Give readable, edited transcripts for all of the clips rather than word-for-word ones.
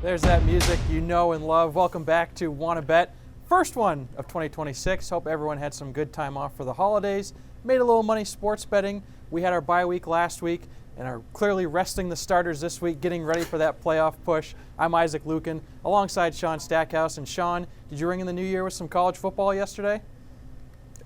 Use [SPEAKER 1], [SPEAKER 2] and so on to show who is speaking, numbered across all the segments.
[SPEAKER 1] There's that music you know and love. Welcome back to Wanna Bet. First one of 2026. Hope everyone had some good time off for the holidays. Made a little money sports betting. We had our bye week last week and are clearly resting the starters this week, getting ready for that playoff push. I'm Isaac Luken alongside Sean Stackhouse. And Sean, did you ring in the new year with some college football yesterday?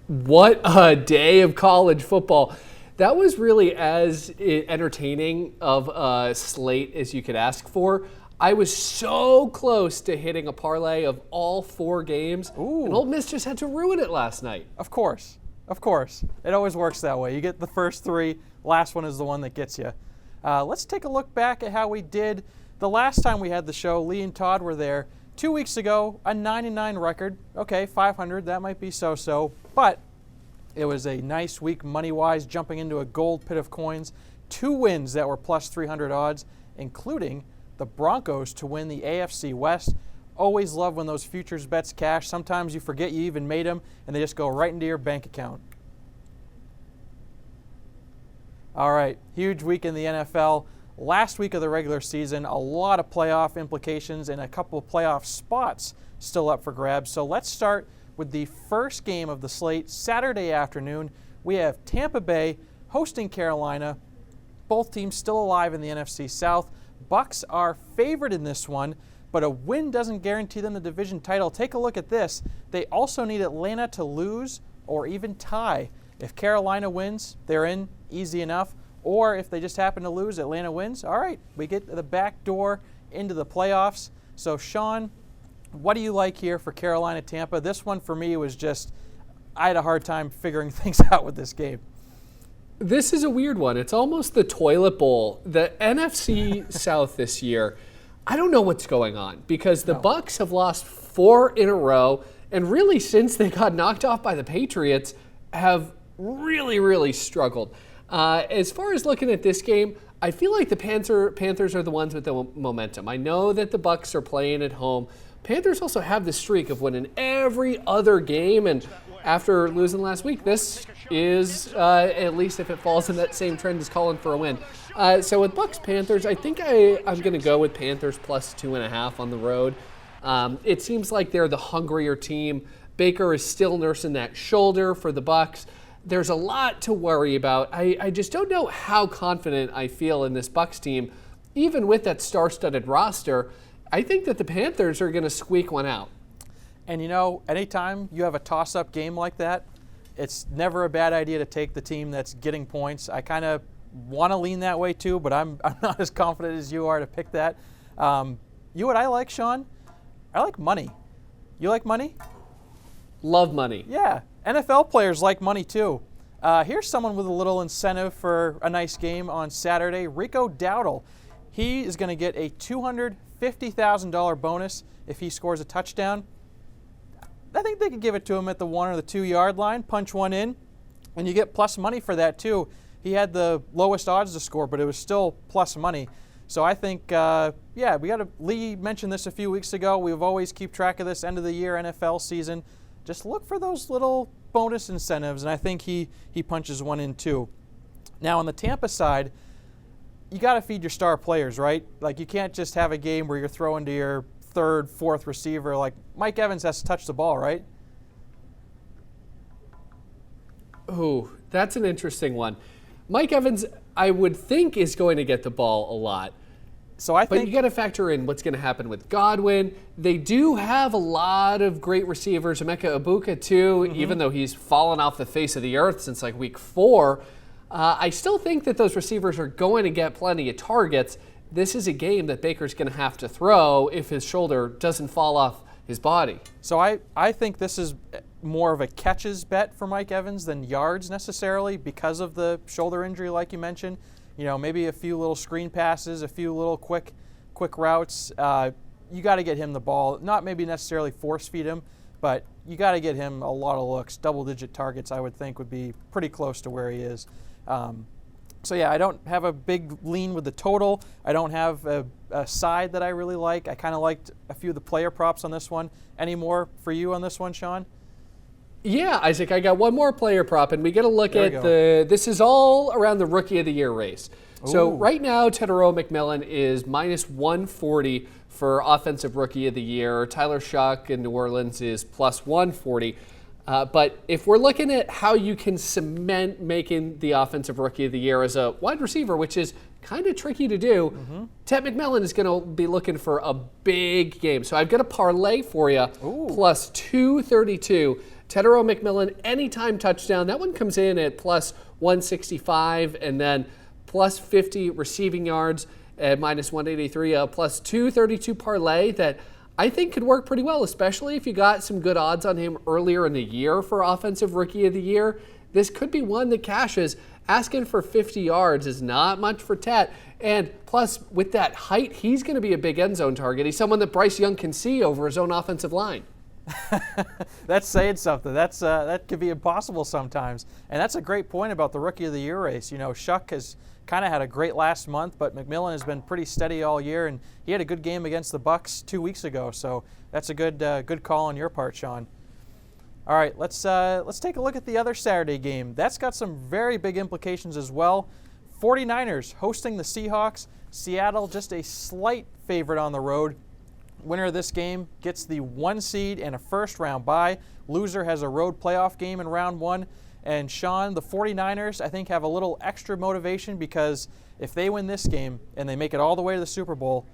[SPEAKER 2] What a day of college football. That was really as entertaining of a slate as you could ask for. I was so close to hitting a parlay of all 4 games, and Ole Miss just had to ruin it last night.
[SPEAKER 1] Of course. It always works that way. You get the first 3, last one is the one that gets you. Let's take a look back at how we did the last time we had the show. Lee and Todd were there 2 weeks ago, a 9-9 record. Okay, 500, that might be so-so, but it was a nice week money-wise, jumping into a gold pit of coins. 2 wins that were plus 300 odds, including the Broncos to win the AFC West. Always love when those futures bets cash. Sometimes you forget you even made them, and they just go right into your bank account. All right, huge week in the NFL. Last week of the regular season, a lot of playoff implications and a couple of playoff spots still up for grabs. So let's start with the first game of the slate. Saturday afternoon, we have Tampa Bay hosting Carolina. Both teams still alive in the NFC South. Bucs are favored in this one, but a win doesn't guarantee them the division title. Take a look at this. They also need Atlanta to lose or even tie. If Carolina wins, they're in easy enough. Or if they just happen to lose, Atlanta wins. All right, we get the back door into the playoffs. So, Sean, what do you like here for Carolina-Tampa? This one for me was just, I had a hard time figuring things out with this game.
[SPEAKER 2] This is a weird one. It's almost the toilet bowl. The NFC South this year, I don't know what's going on because the Bucs have lost 4 in a row, and really since they got knocked off by the Patriots, have really struggled. As far as looking at this game, I feel like the Panthers are the ones with the momentum. I know that the Bucs are playing at home. Panthers also have the streak of winning every other game, and after losing last week, this is, at least if it falls in that same trend, is calling for a win. So with Bucs-Panthers, I think I'm going to go with Panthers plus 2.5 on the road. It seems like they're the hungrier team. Baker is still nursing that shoulder for the Bucs. There's a lot to worry about. I just don't know how confident I feel in this Bucs team, even with that star-studded roster. I think that the Panthers are going to squeak one out.
[SPEAKER 1] And you know, anytime you have a toss-up game like that, it's never a bad idea to take the team that's getting points. I kind of want to lean that way too, but I'm not as confident as you are to pick that. You what I like, Sean? I like money. You like money?
[SPEAKER 2] Love money.
[SPEAKER 1] Yeah, NFL players like money too. Here's someone with a little incentive for a nice game on Saturday. Rico Dowdle. He is going to get a $250,000 bonus if he scores a touchdown. I think they could give it to him at the 1 or the 2 yard line, punch one in, and you get plus money for that too. He had the lowest odds to score, but it was still plus money. So I think, we got to, Lee mentioned this a few weeks ago. We've always keep track of this end of the year NFL season. Just look for those little bonus incentives, and I think he punches one in too. Now on the Tampa side, you got to feed your star players, right? Like you can't just have a game where you're throwing to your 3rd, 4th receiver. Like Mike Evans has to touch the ball, right?
[SPEAKER 2] Oh, that's an interesting one. Mike Evans, I would think, is going to get the ball a lot. But you got to factor in what's going to happen with Godwin. They do have a lot of great receivers. Emeka Egbuka too, even though he's fallen off the face of the earth since like week 4. I still think that those receivers are going to get plenty of targets. This is a game that Baker's going to have to throw if his shoulder doesn't fall off his body.
[SPEAKER 1] So I think this is more of a catches bet for Mike Evans than yards necessarily because of the shoulder injury like you mentioned. You know, maybe a few little screen passes, a few little quick routes. You got to get him the ball. Not maybe necessarily force feed him, but you got to get him a lot of looks. Double-digit targets, I would think, would be pretty close to where he is. So yeah, I don't have a big lean with the total. I don't have a side that I really like. I kind of liked a few of the player props on this one. Any more for you on this one, Sean?
[SPEAKER 2] Yeah, Isaac, I got one more player prop, and we got to look at this is all around the Rookie of the Year race. Ooh. So right now, Tedero McMillan is minus 140 for Offensive Rookie of the Year. Tyler Shuck in New Orleans is plus 140. But if we're looking at how you can cement making the Offensive Rookie of the Year as a wide receiver, which is kind of tricky to do, Ted McMillan is going to be looking for a big game. So I've got a parlay for you, plus 232. Tedero McMillan, anytime touchdown. That one comes in at plus 165, and then plus 50 receiving yards at minus 183, plus 232 parlay that I think could work pretty well, especially if you got some good odds on him earlier in the year for Offensive Rookie of the Year. This could be one that cashes. Asking for 50 yards is not much for Tet. And plus, with that height, he's going to be a big end zone target. He's someone that Bryce Young can see over his own offensive line.
[SPEAKER 1] That's saying something. That could be impossible sometimes. And that's a great point about the Rookie of the Year race. You know, Shuck has kind of had a great last month, but McMillan has been pretty steady all year, and he had a good game against the Bucs 2 weeks ago. So that's a good call on your part, Sean. All right, let's take a look at the other Saturday game. That's got some very big implications as well. 49ers hosting the Seahawks. Seattle just a slight favorite on the road. Winner of this game gets the 1 seed and a first-round bye. Loser has a road playoff game in round 1. And Sean, the 49ers, I think, have a little extra motivation because if they win this game and they make it all the way to the Super Bowl,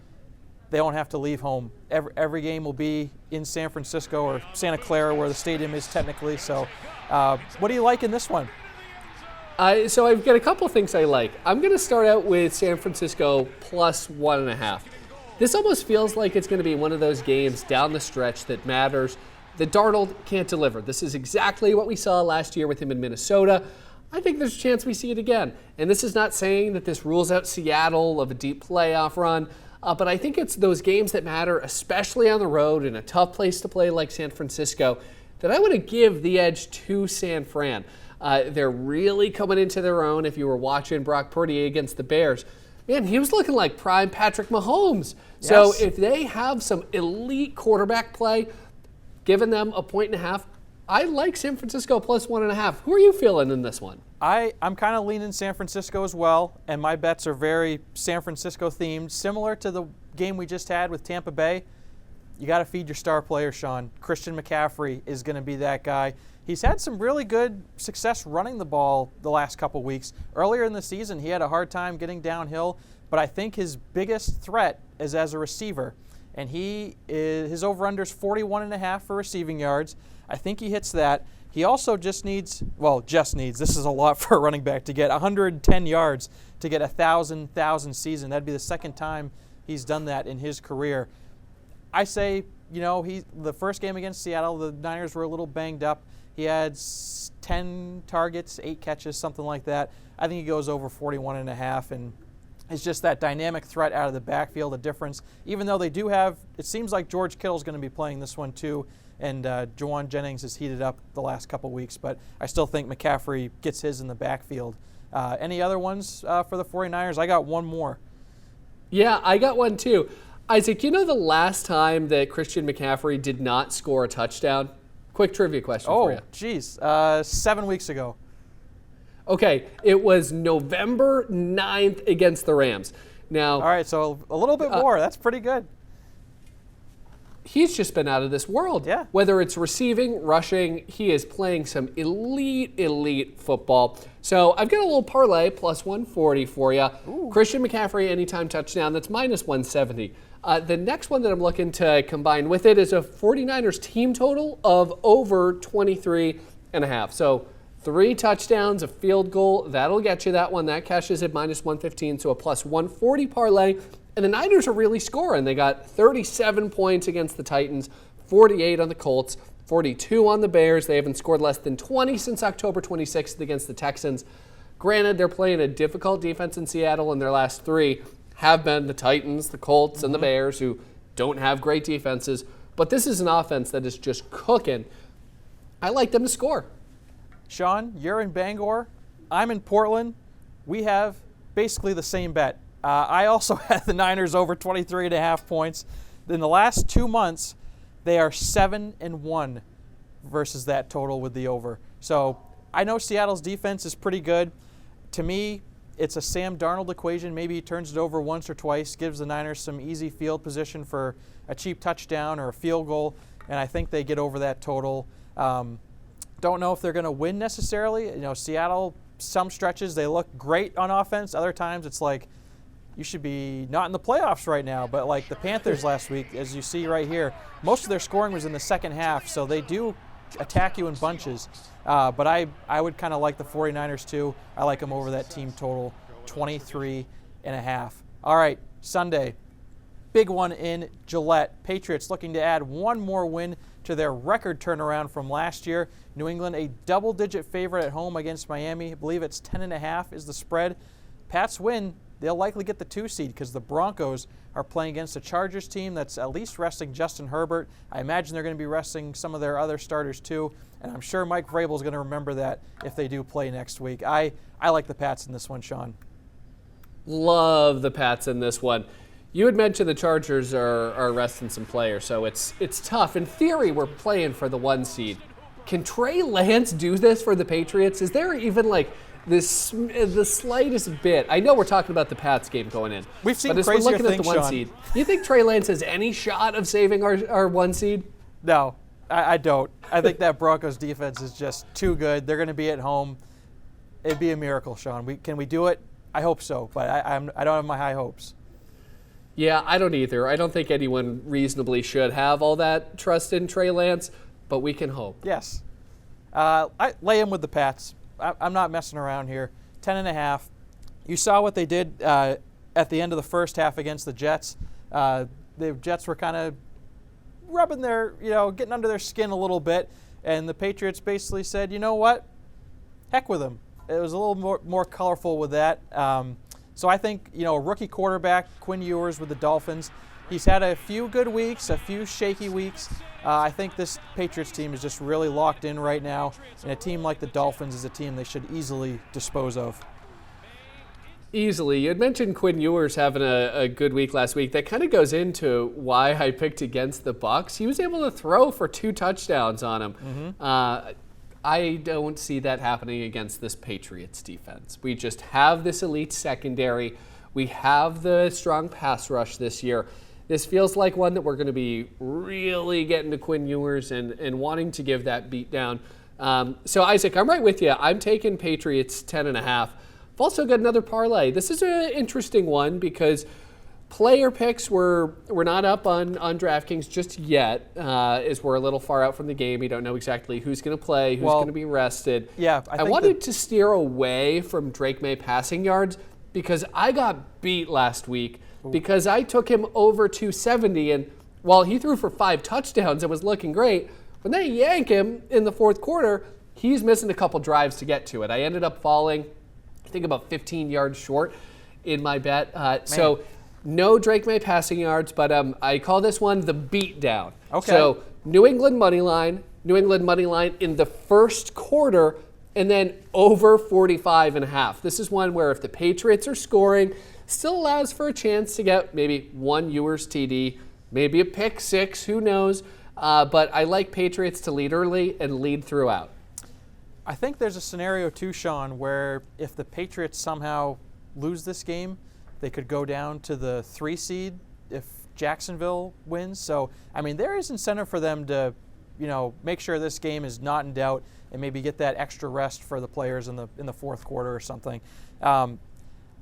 [SPEAKER 1] they won't have to leave home. Every game will be in San Francisco or Santa Clara, where the stadium is technically. So what do you like in this one?
[SPEAKER 2] So I've got a couple things I like. I'm going to start out with San Francisco plus 1.5. This almost feels like it's going to be one of those games down the stretch that matters, that Darnold can't deliver. This is exactly what we saw last year with him in Minnesota. I think there's a chance we see it again. And this is not saying that this rules out Seattle of a deep playoff run, but I think it's those games that matter, especially on the road in a tough place to play like San Francisco, that I want to give the edge to San Fran. They're really coming into their own. If you were watching Brock Purdy against the Bears, man, he was looking like prime Patrick Mahomes. Yes. So if they have some elite quarterback play, giving them a 1.5, I like San Francisco plus 1.5. Who are you feeling in this one?
[SPEAKER 1] I'm kind of leaning San Francisco as well, and my bets are very San Francisco themed, similar to the game we just had with Tampa Bay. You got to feed your star player, Sean. Christian McCaffrey is going to be that guy. He's had some really good success running the ball the last couple weeks. Earlier in the season, he had a hard time getting downhill, but I think his biggest threat is as a receiver. And his over-under is 41.5 for receiving yards. I think he hits that. He also just needs, this is a lot for a running back to get 110 yards to get 1,000 season. That'd be the second time he's done that in his career. I say, the first game against Seattle, the Niners were a little banged up. He had 10 targets, 8 catches, something like that. I think he goes over 41.5, and it's just that dynamic threat out of the backfield, a difference. Even though they do have, it seems like George Kittle's going to be playing this one too, and Jawan Jennings has heated up the last couple weeks, but I still think McCaffrey gets his in the backfield. Any other ones for the 49ers? I got one more.
[SPEAKER 2] Yeah, I got one too. Isaac, the last time that Christian McCaffrey did not score a touchdown? Quick trivia question for you.
[SPEAKER 1] 7 weeks ago.
[SPEAKER 2] Okay, it was November 9th against the Rams. Now,
[SPEAKER 1] all right, so a little bit more. That's pretty good.
[SPEAKER 2] He's just been out of this world.
[SPEAKER 1] Yeah.
[SPEAKER 2] Whether it's receiving, rushing, he is playing some elite football. So I've got a little parlay, plus 140 for you.
[SPEAKER 1] Ooh. Christian
[SPEAKER 2] McCaffrey, anytime touchdown, that's minus 170. The next one that I'm looking to combine with it is a 49ers team total of over 23.5. So 3 touchdowns, a field goal, that'll get you that one. That cashes at minus 115, so a plus 140 parlay. And the Niners are really scoring. They got 37 points against the Titans, 48 on the Colts, 42 on the Bears. They haven't scored less than 20 since October 26th against the Texans. Granted, they're playing a difficult defense in Seattle, and their last 3 have been the Titans, the Colts, and the Bears, who don't have great defenses. But this is an offense that is just cooking. I like them to score.
[SPEAKER 1] Sean, you're in Bangor. I'm in Portland. We have basically the same bet. I also had the Niners over 23.5 points. In the last 2 months, they are 7-1 versus that total with the over. So I know Seattle's defense is pretty good. To me, it's a Sam Darnold equation. Maybe he turns it over once or twice, gives the Niners some easy field position for a cheap touchdown or a field goal, and I think they get over that total. Don't know if they're going to win necessarily. Seattle, some stretches, they look great on offense. Other times it's like, you should be not in the playoffs right now. But like the Panthers last week, as you see right here, most of their scoring was in the second half, so they do attack you in bunches. But I would kind of like the 49ers too. I like them over that team total, 23.5. All right, Sunday, big one in Gillette. Patriots looking to add one more win to their record turnaround from last year. New England, a double-digit favorite at home against Miami. I believe it's 10.5 is the spread. Pats win. They'll likely get the 2 seed because the Broncos are playing against a Chargers team that's at least resting Justin Herbert. I imagine they're going to be resting some of their other starters too, and I'm sure Mike Vrabel is going to remember that if they do play next week. I like the Pats in this one, Sean.
[SPEAKER 2] Love the Pats in this one. You had mentioned the Chargers are resting some players, so it's tough. In theory, we're playing for the 1 seed. Can Trey Lance do this for the Patriots? Is there even the slightest bit? I know we're talking about the Pats game going in.
[SPEAKER 1] We've seen
[SPEAKER 2] but as
[SPEAKER 1] crazier
[SPEAKER 2] we're looking
[SPEAKER 1] things,
[SPEAKER 2] at the 1
[SPEAKER 1] Sean.
[SPEAKER 2] seed. You think Trey Lance has any shot of saving our 1 seed?
[SPEAKER 1] No, I don't. I think that Broncos defense is just too good. They're going to be at home. It'd be a miracle, Sean. Can we do it? I hope so, but I don't have my high hopes.
[SPEAKER 2] Yeah, I don't either. I don't think anyone reasonably should have all that trust in Trey Lance, but we can hope.
[SPEAKER 1] Yes. I lay him with the Pats. I'm not messing around here. 10.5. You saw what they did at the end of the first half against the Jets. The Jets were kind of rubbing getting under their skin a little bit, and the Patriots basically said, you know what? Heck with them. It was a little more colorful with that. So I think, a rookie quarterback, Quinn Ewers with the Dolphins, he's had a few good weeks, a few shaky weeks. I think this Patriots team is just really locked in right now, and a team like the Dolphins is a team they should easily dispose of.
[SPEAKER 2] Easily. You had mentioned Quinn Ewers having a good week last week. That kind of goes into why I picked against the Bucs. He was able to throw for 2 touchdowns on him. Mm-hmm. I don't see that happening against this Patriots defense. We just have this elite secondary. We have the strong pass rush this year. This feels like one that we're going to be really getting to Quinn Ewers and wanting to give that beat down. So, Isaac, I'm right with you. I'm taking Patriots 10.5. I've also got another parlay. This is an interesting one because player picks we're not up on DraftKings just yet, as we're a little far out from the game. We don't know exactly who's going to play, who's going to be rested.
[SPEAKER 1] Yeah,
[SPEAKER 2] I wanted to steer away from Drake May passing yards because I got beat last week because I took him over 270, and while he threw for 5 touchdowns and was looking great, when they yank him in the fourth quarter, he's missing a couple drives to get to it. I ended up falling, I think, about 15 yards short in my bet. So no Drake May passing yards, but I call this one the beatdown.
[SPEAKER 1] Okay.
[SPEAKER 2] So New England money line in the first quarter, and then over 45.5. This is one where if the Patriots are scoring, still allows for a chance to get maybe 1 Ewers TD, maybe a pick 6, who knows. But I like Patriots to lead early and lead throughout.
[SPEAKER 1] I think there's a scenario too, Sean, where if the Patriots somehow lose this game, they could go down to the 3 seed if Jacksonville wins. So, there is incentive for them to, make sure this game is not in doubt and maybe get that extra rest for the players in the fourth quarter or something.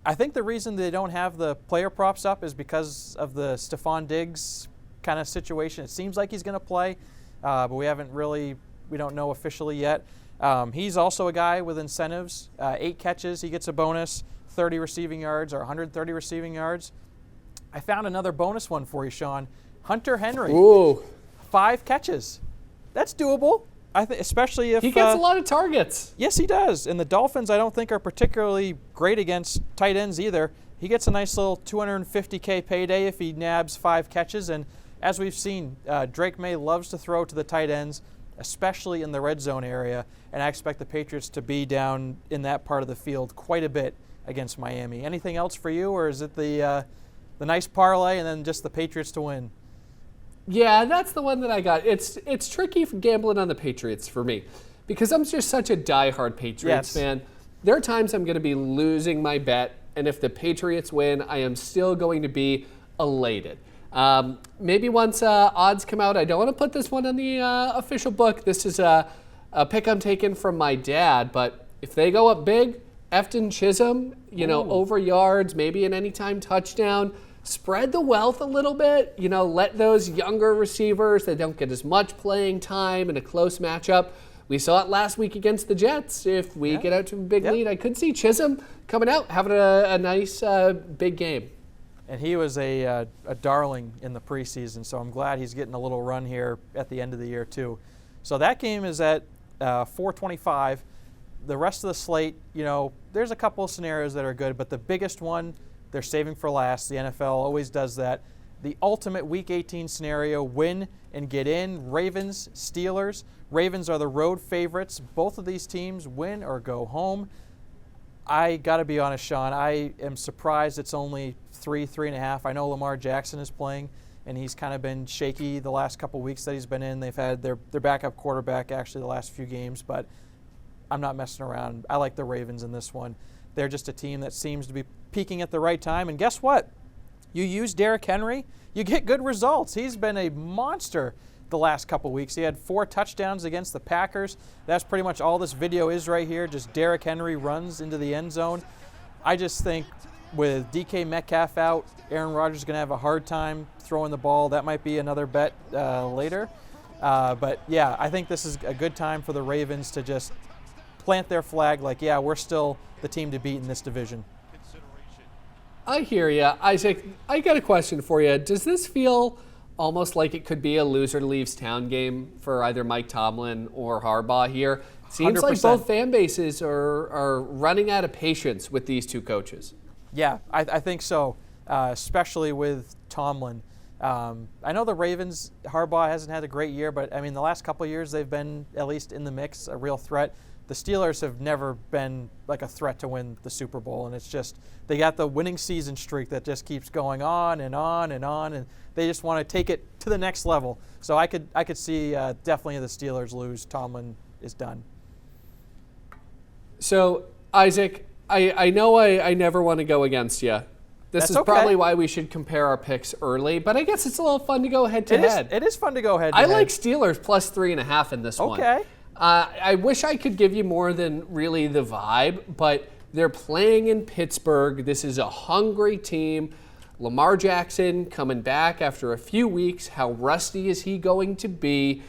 [SPEAKER 1] I think the reason they don't have the player props up is because of the Stephon Diggs kind of situation. It seems like he's going to play, but we don't know officially yet. He's also a guy with incentives. 8 catches, he gets a bonus. 30 receiving yards or 130 receiving yards. I found another bonus one for you, Sean. Hunter Henry.
[SPEAKER 2] Ooh.
[SPEAKER 1] 5 catches. That's doable. I think, especially if
[SPEAKER 2] he gets a lot of targets.
[SPEAKER 1] Yes, he does. And the Dolphins, I don't think, are particularly great against tight ends either. He gets a nice little $250K payday if he nabs 5 catches. And as we've seen, Drake May loves to throw to the tight ends, especially in the red zone area. And I expect the Patriots to be down in that part of the field quite a bit against Miami. Anything else for you, or is it the nice parlay and then just the Patriots to win?
[SPEAKER 2] Yeah, that's the one that I got. It's tricky for gambling on the Patriots for me because I'm just such a diehard Patriots fan. there are times I'm going to be losing my bet, and if the Patriots win, I am still going to be elated. Maybe once odds come out, I don't want to put this one on the official book. This is a pick I'm taking from my dad, but if they go up big, Efton Chisholm, over yards, maybe an anytime touchdown, spread the wealth a little bit, let those younger receivers that don't get as much playing time in a close matchup. We saw it last week against the Jets. If we get out to a big lead, I could see Chisholm coming out, having a nice big game.
[SPEAKER 1] And he was a darling in the preseason, so I'm glad he's getting a little run here at the end of the year too. So that game is at 4:25. The rest of the slate, there's a couple of scenarios that are good, but the biggest one they're saving for last. The NFL always does that. The ultimate Week 18 scenario, win and get in. Ravens, Steelers. Ravens are the road favorites. Both of these teams win or go home. I got to be honest, Sean, I am surprised it's only 3.5. I know Lamar Jackson is playing, and he's kind of been shaky the last couple weeks that he's been in. They've had their backup quarterback actually the last few games, but I'm not messing around. I like the Ravens in this one. They're just a team that seems to be peaking at the right time. And guess what? You use Derrick Henry, you get good results. He's been a monster the last couple weeks. He had 4 touchdowns against the Packers. That's pretty much all this video is right here. Just Derrick Henry runs into the end zone. I just think with DK Metcalf out, Aaron Rodgers is going to have a hard time throwing the ball. That might be another bet later. But yeah, I think this is a good time for the Ravens to just plant their flag like, yeah, we're still the team to beat in this division.
[SPEAKER 2] I hear you. Isaac, I got a question for you. Does this feel almost like it could be a loser leaves town game for either Mike Tomlin or Harbaugh here? Seems 100%. Like both fan bases are running out of patience with these two coaches.
[SPEAKER 1] Yeah, I think so, especially with Tomlin. I know the Ravens, Harbaugh hasn't had a great year, but I mean, the last couple of years they've been at least in the mix, a real threat. The Steelers have never been like a threat to win the Super Bowl, and it's just they got the winning season streak that just keeps going on and on and on, and they just want to take it to the next level. So I could see definitely the Steelers lose. Tomlin is done.
[SPEAKER 2] So Isaac, I know I never want to go against you. This is okay. Probably why we should compare our picks early, but I guess it's a little fun to go head to head.
[SPEAKER 1] It is fun to go head to head.
[SPEAKER 2] I like Steelers plus 3.5 in this one.
[SPEAKER 1] Okay.
[SPEAKER 2] I wish I could give you more than really the vibe, but they're playing in Pittsburgh. This is a hungry team. Lamar Jackson coming back after a few weeks. How rusty is he going to be?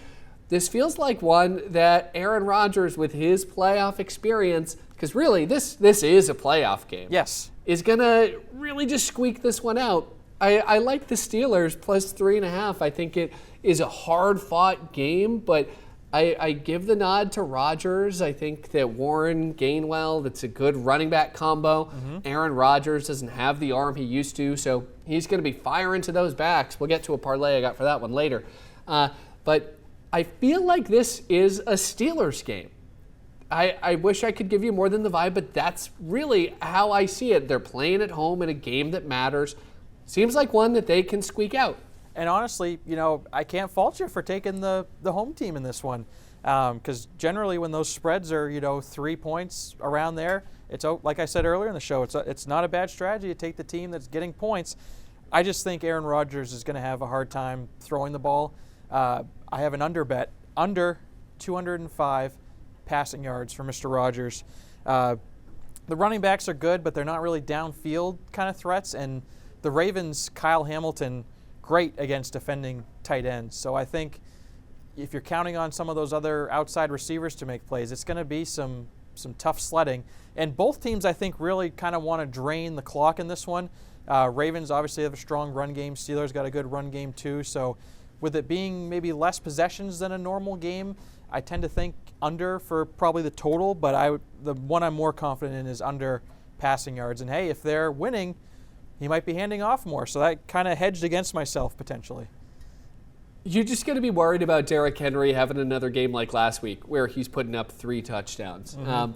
[SPEAKER 2] This feels like one that Aaron Rodgers, with his playoff experience, because really this is a playoff game.
[SPEAKER 1] Yes.
[SPEAKER 2] Is going to really just squeak this one out. I like the Steelers plus 3.5. I think it is a hard-fought game, but I give the nod to Rodgers. I think that Warren, Gainwell, that's a good running back combo. Mm-hmm. Aaron Rodgers doesn't have the arm he used to, so he's going to be firing to those backs. We'll get to a parlay I got for that one later. But I feel like this is a Steelers game. I wish I could give you more than the vibe, but that's really how I see it. They're playing at home in a game that matters. Seems like one that they can squeak out.
[SPEAKER 1] And honestly, I can't fault you for taking the home team in this one, because generally when those spreads are 3 points around there, it's like I said earlier in the show, it's not a bad strategy to take the team that's getting points. I just think Aaron Rodgers is going to have a hard time throwing the ball. I have an under bet, under 205 passing yards for Mr. Rodgers. The running backs are good, but they're not really downfield kind of threats, and the Ravens, Kyle Hamilton, great against defending tight ends. So I think if you're counting on some of those other outside receivers to make plays, it's going to be some tough sledding. And both teams, I think, really kind of want to drain the clock in this one. Ravens obviously have a strong run game. Steelers got a good run game too. So with it being maybe less possessions than a normal game, I tend to think under for probably the total, but the one I'm more confident in is under passing yards. And hey, if they're winning, he might be handing off more. So that kind of hedged against myself potentially.
[SPEAKER 2] You're just going to be worried about Derrick Henry having another game like last week where he's putting up 3 touchdowns. Mm-hmm.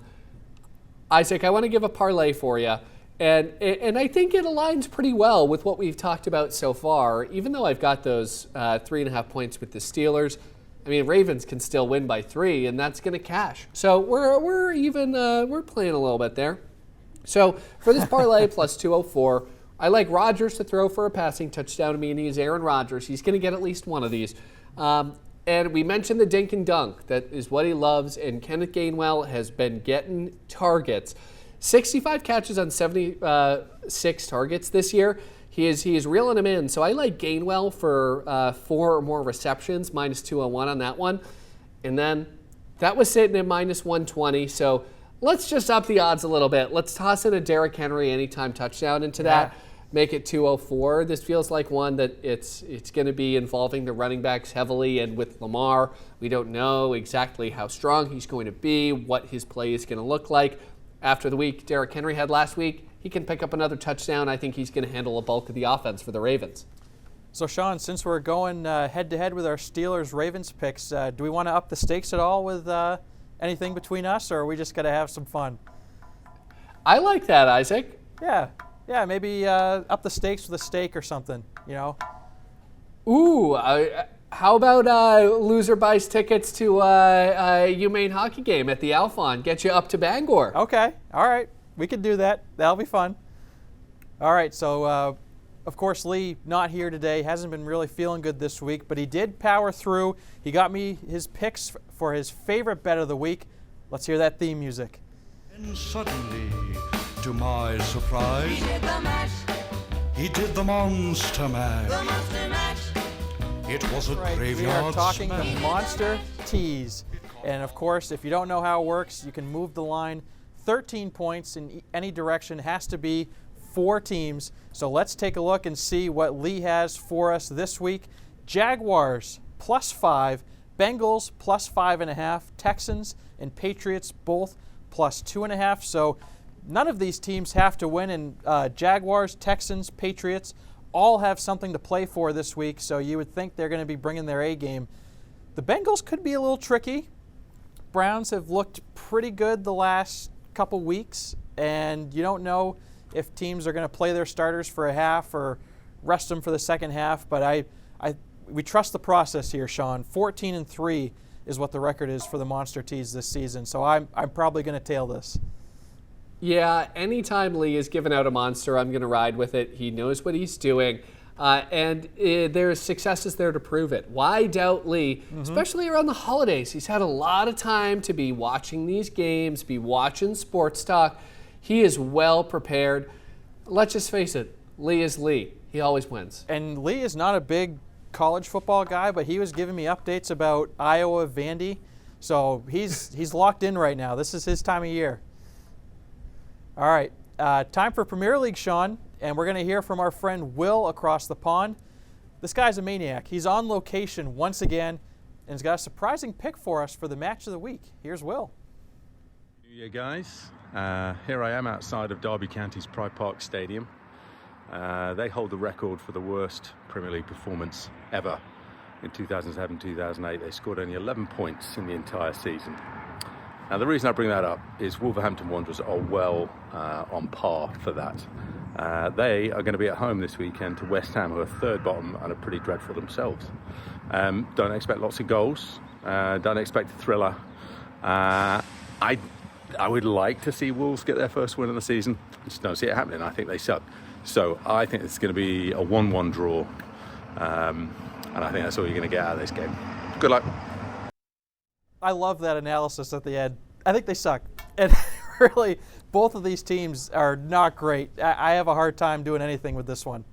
[SPEAKER 2] Isaac, I want to give a parlay for you. And I think it aligns pretty well with what we've talked about so far. Even though I've got those 3.5 points with the Steelers, I mean, Ravens can still win by 3, and that's going to cash. So we're even we're playing a little bit there. So for this parlay plus 204, I like Rodgers to throw for a passing touchdown. I mean, he's Aaron Rodgers. He's going to get at least one of these. And we mentioned the dink and dunk. That is what he loves. And Kenneth Gainwell has been getting targets. 65 catches on 76 targets this year. He is reeling them in. So I like Gainwell for 4 or more receptions, minus 201 on that one. And then that was sitting at minus 120. So let's just up the odds a little bit. Let's toss in a Derrick Henry anytime touchdown into that. Make it 204. This feels like one that it's going to be involving the running backs heavily. And with Lamar, we don't know exactly how strong he's going to be, what his play is going to look like. After the week Derrick Henry had last week, he can pick up another touchdown. I think he's going to handle a bulk of the offense for the Ravens.
[SPEAKER 1] So, Sean, since we're going head-to-head with our Steelers-Ravens picks, do we want to up the stakes at all with anything between us, or are we just going to have some fun?
[SPEAKER 2] I like that, Isaac.
[SPEAKER 1] Yeah, maybe up the stakes with a steak or something,
[SPEAKER 2] Ooh, how about loser buys tickets to a UMaine hockey game at the Alphon? Get you up to Bangor.
[SPEAKER 1] Okay, all right. We could do that. That'll be fun. All right, so of course Lee not here today, hasn't been really feeling good this week, but he did power through. He got me his picks for his favorite bet of the week. Let's hear that theme music.
[SPEAKER 3] And suddenly, to my surprise, he did the mash. He did the monster mash. The monster mash. It was a graveyard
[SPEAKER 1] We are talking
[SPEAKER 3] smash.
[SPEAKER 1] the Monster Tease. And of course, if you don't know how it works, you can move the line 13 points in any direction. Has to be 4 teams. So let's take a look and see what Lee has for us this week. Jaguars +5, Bengals +5.5, Texans and Patriots both +2.5. So none of these teams have to win, and Jaguars, Texans, Patriots all have something to play for this week, so you would think they're going to be bringing their A game. The Bengals could be a little tricky. Browns have looked pretty good the last couple weeks, and you don't know if teams are going to play their starters for a half or rest them for the second half, but we trust the process here, Sean. 14-3 is what the record is for the Monster Tees this season, so I'm probably going to tail this.
[SPEAKER 2] Yeah, anytime Lee is giving out a monster, I'm going to ride with it. He knows what he's doing, and there's successes there to prove it. Why doubt Lee, especially around the holidays? He's had a lot of time to be watching these games, be watching sports talk. He is well prepared. Let's just face it, Lee is Lee. He always wins.
[SPEAKER 1] And Lee is not a big college football guy, but he was giving me updates about Iowa Vandy, so he's locked in right now. This is his time of year. All right, time for Premier League, Sean, and we're going to hear from our friend Will across the pond. This guy's a maniac. He's on location once again, and he's got a surprising pick for us for the match of the week. Here's Will.
[SPEAKER 4] New Year, guys. Here I am outside of Derby County's Pride Park Stadium. They hold the record for the worst Premier League performance ever. In 2007-2008, they scored only 11 points in the entire season. Now, the reason I bring that up is Wolverhampton Wanderers are well on par for that. They are going to be at home this weekend to West Ham, who are third bottom and are pretty dreadful themselves. Don't expect lots of goals. Don't expect a thriller. I would like to see Wolves get their first win of the season. I just don't see it happening. I think they suck. So I think it's going to be a 1-1 draw. And I think that's all you're going to get out of this game. Good luck.
[SPEAKER 1] I love that analysis at the end. I think they suck. And really, both of these teams are not great. I have a hard time doing anything with this one.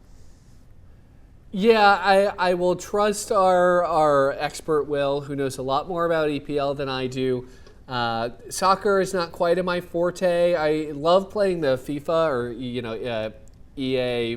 [SPEAKER 2] Yeah, I will trust our expert Will, who knows a lot more about EPL than I do. Soccer is not quite in my forte. I love playing the FIFA or EA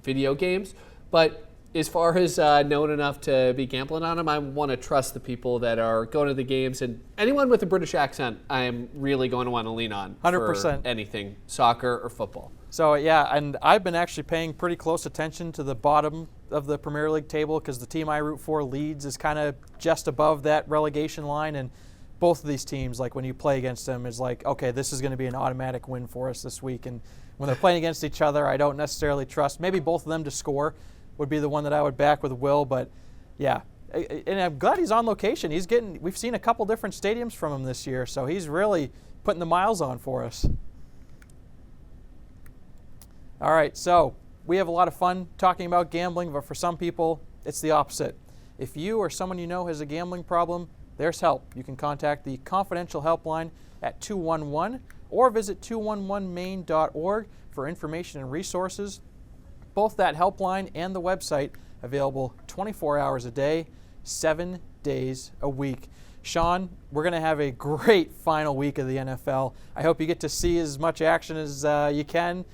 [SPEAKER 2] video games, but as far as known enough to be gambling on them, I want to trust the people that are going to the games, and anyone with a British accent, I am really going to want to lean on
[SPEAKER 1] 100%.
[SPEAKER 2] For anything, soccer or football.
[SPEAKER 1] So yeah, and I've been actually paying pretty close attention to the bottom of the Premier League table because the team I root for, Leeds, is kind of just above that relegation line, and both of these teams, like when you play against them, is like, okay, this is going to be an automatic win for us this week. And when they're playing against each other, I don't necessarily trust. Maybe both of them to score would be the one that I would back with Will, but yeah, and I'm glad he's on location. We've seen a couple different stadiums from him this year, so he's really putting the miles on for us. All right, so we have a lot of fun talking about gambling, but for some people, it's the opposite. If you or someone you know has a gambling problem, there's help. You can contact the confidential helpline at 211 or visit 211maine.org for information and resources. Both that helpline and the website available 24 hours a day, 7 days a week. Sean, we're going to have a great final week of the NFL. I hope you get to see as much action as you can.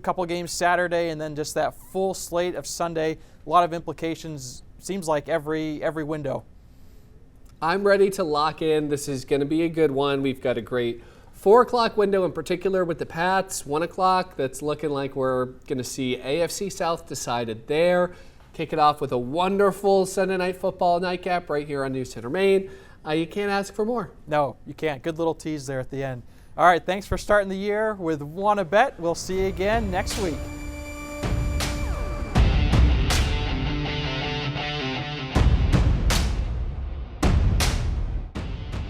[SPEAKER 1] Couple games Saturday, and then just that full slate of Sunday. A lot of implications. Seems like every window.
[SPEAKER 2] I'm ready to lock in. This is going to be a good one. We've got a great 4 o'clock window in particular with the Pats. 1 o'clock, that's looking like we're going to see AFC South decided there. Kick it off with a wonderful Sunday Night Football nightcap right here on News Center Maine. You can't ask for more.
[SPEAKER 1] No, you can't. Good little tease there at the end. All right, thanks for starting the year with Wanna Bet. We'll see you again next week.